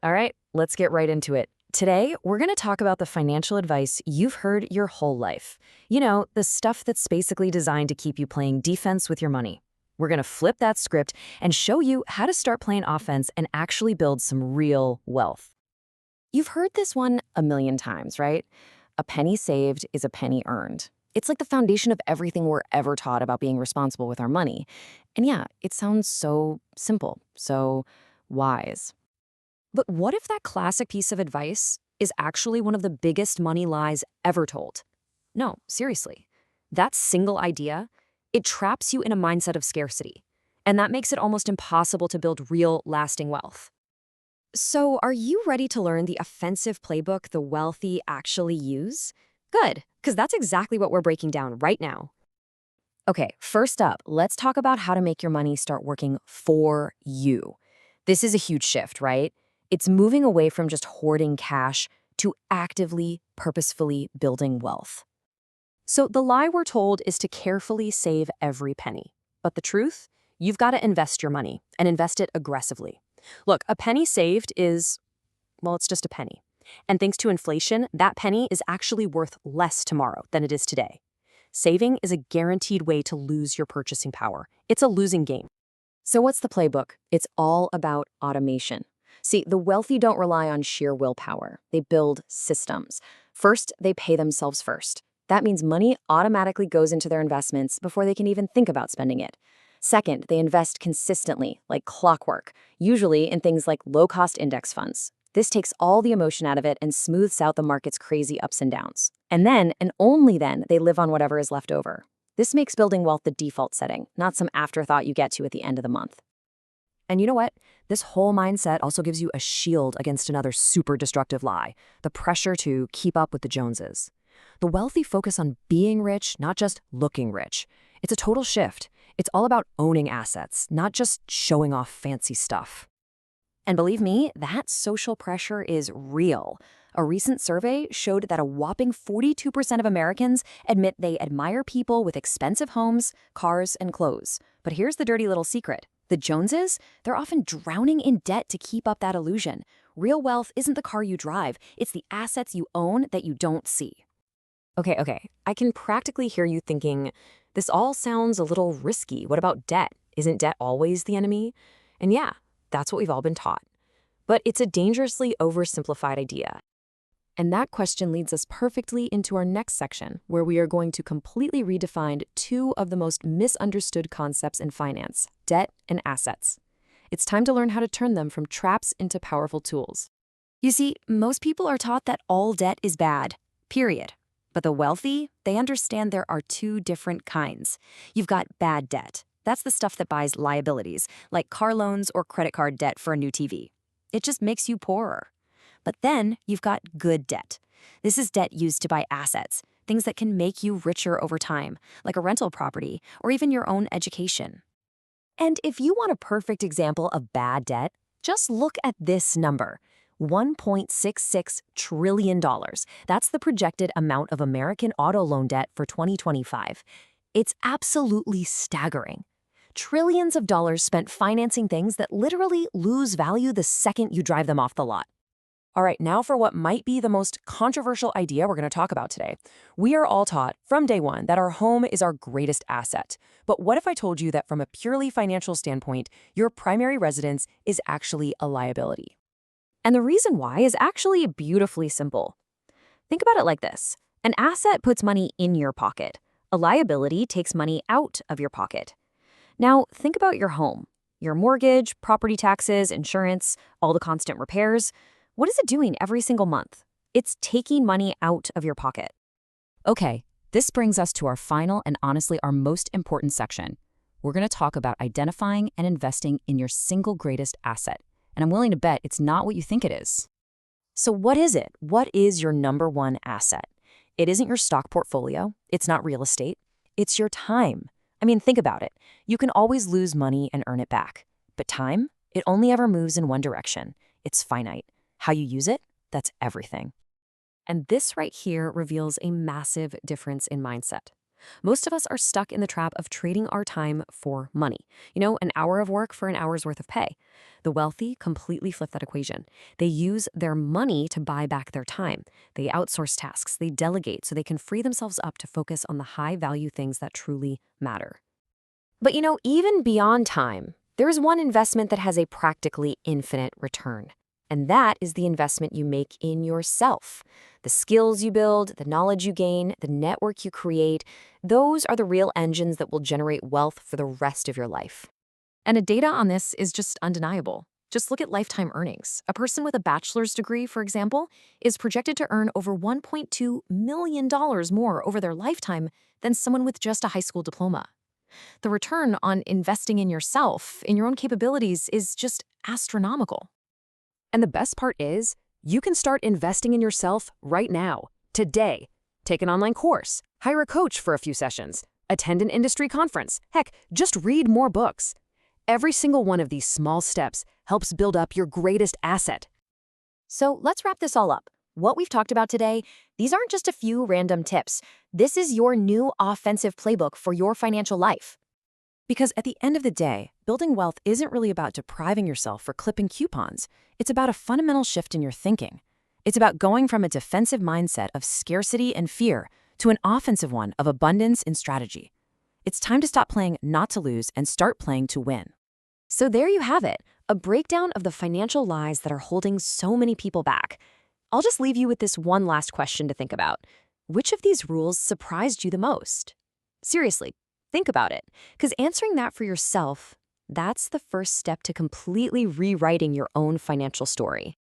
All right, let's get right into it. Today, we're going to talk about the financial advice you've heard your whole life. You know, the stuff that's basically designed to keep you playing defense with your money. We're going to flip that script and show you how to start playing offense and actually build some real wealth. You've heard this one a million times, right? A penny saved is a penny earned. It's like the foundation of everything we're ever taught about being responsible with our money. And yeah, it sounds so simple, so wise. But what if that classic piece of advice is actually one of the biggest money lies ever told? No, seriously. That single idea, it traps you in a mindset of scarcity. And that makes it almost impossible to build real, lasting wealth. So, are you ready to learn the offensive playbook the wealthy actually use? Good, because that's exactly what we're breaking down right now. Okay, first up, let's talk about how to make your money start working for you. This is a huge shift, right? It's moving away from just hoarding cash to actively, purposefully building wealth. So the lie we're told is to carefully save every penny. But the truth? You've got to invest your money and invest it aggressively. Look, a penny saved is, well, it's just a penny. And thanks to inflation, that penny is actually worth less tomorrow than it is today. Saving is a guaranteed way to lose your purchasing power. It's a losing game. So what's the playbook? It's all about automation. See, the wealthy don't rely on sheer willpower. They build systems. First, they pay themselves first. That means money automatically goes into their investments before they can even think about spending it. Second, they invest consistently, like clockwork, usually in things like low-cost index funds. This takes all the emotion out of it and smooths out the market's crazy ups and downs. And then, and only then, they live on whatever is left over. This makes building wealth the default setting, not some afterthought you get to at the end of the month. And you know what? This whole mindset also gives you a shield against another super destructive lie, the pressure to keep up with the Joneses. The wealthy focus on being rich, not just looking rich. It's a total shift. It's all about owning assets, not just showing off fancy stuff. And believe me, that social pressure is real. A recent survey showed that a whopping 42% of Americans admit they admire people with expensive homes, cars, and clothes. But here's the dirty little secret. The Joneses, they're often drowning in debt to keep up that illusion. Real wealth isn't the car you drive, it's the assets you own that you don't see. Okay, I can practically hear you thinking, this all sounds a little risky. What about debt? Isn't debt always the enemy? And yeah, that's what we've all been taught. But it's a dangerously oversimplified idea. And that question leads us perfectly into our next section, where we are going to completely redefine two of the most misunderstood concepts in finance, debt and assets. It's time to learn how to turn them from traps into powerful tools. You see, most people are taught that all debt is bad, period. But the wealthy, they understand there are two different kinds. You've got bad debt. That's the stuff that buys liabilities, like car loans or credit card debt for a new TV. It just makes you poorer. But then you've got good debt. This is debt used to buy assets, things that can make you richer over time, like a rental property or even your own education. And if you want a perfect example of bad debt, just look at this number. $1.66 trillion. That's the projected amount of American auto loan debt for 2025. It's absolutely staggering. Trillions of dollars spent financing things that literally lose value the second you drive them off the lot. All right, now for what might be the most controversial idea we're going to talk about today. We are all taught from day one that our home is our greatest asset. But what if I told you that from a purely financial standpoint, your primary residence is actually a liability? And the reason why is actually beautifully simple. Think about it like this. An asset puts money in your pocket. A liability takes money out of your pocket. Now, think about your home. Your mortgage, property taxes, insurance, all the constant repairs. What is it doing every single month? It's taking money out of your pocket. Okay, this brings us to our final and honestly our most important section. We're going to talk about identifying and investing in your single greatest asset. And I'm willing to bet it's not what you think it is. So what is it? What is your number one asset? It isn't your stock portfolio. It's not real estate. It's your time. I mean, think about it. You can always lose money and earn it back. But time? It only ever moves in one direction. It's finite. How you use it? That's everything. And this right here reveals a massive difference in mindset. Most of us are stuck in the trap of trading our time for money. An hour of work for an hour's worth of pay. The wealthy completely flip that equation. They use their money to buy back their time. They outsource tasks, they delegate so they can free themselves up to focus on the high-value things that truly matter. But even beyond time, there's one investment that has a practically infinite return. And that is the investment you make in yourself. The skills you build, the knowledge you gain, the network you create, those are the real engines that will generate wealth for the rest of your life. And the data on this is just undeniable. Just look at lifetime earnings. A person with a bachelor's degree, for example, is projected to earn over $1.2 million more over their lifetime than someone with just a high school diploma. The return on investing in yourself, in your own capabilities, is just astronomical. And the best part is, you can start investing in yourself right now, today. Take an online course, hire a coach for a few sessions, attend an industry conference, heck, just read more books. Every single one of these small steps helps build up your greatest asset. So let's wrap this all up. What we've talked about today, these aren't just a few random tips. This is your new offensive playbook for your financial life. Because at the end of the day, building wealth isn't really about depriving yourself for clipping coupons. It's about a fundamental shift in your thinking. It's about going from a defensive mindset of scarcity and fear to an offensive one of abundance and strategy. It's time to stop playing not to lose and start playing to win. So there you have it, a breakdown of the financial lies that are holding so many people back. I'll just leave you with this one last question to think about. Which of these rules surprised you the most? Seriously, think about it, because answering that for yourself, that's the first step to completely rewriting your own financial story.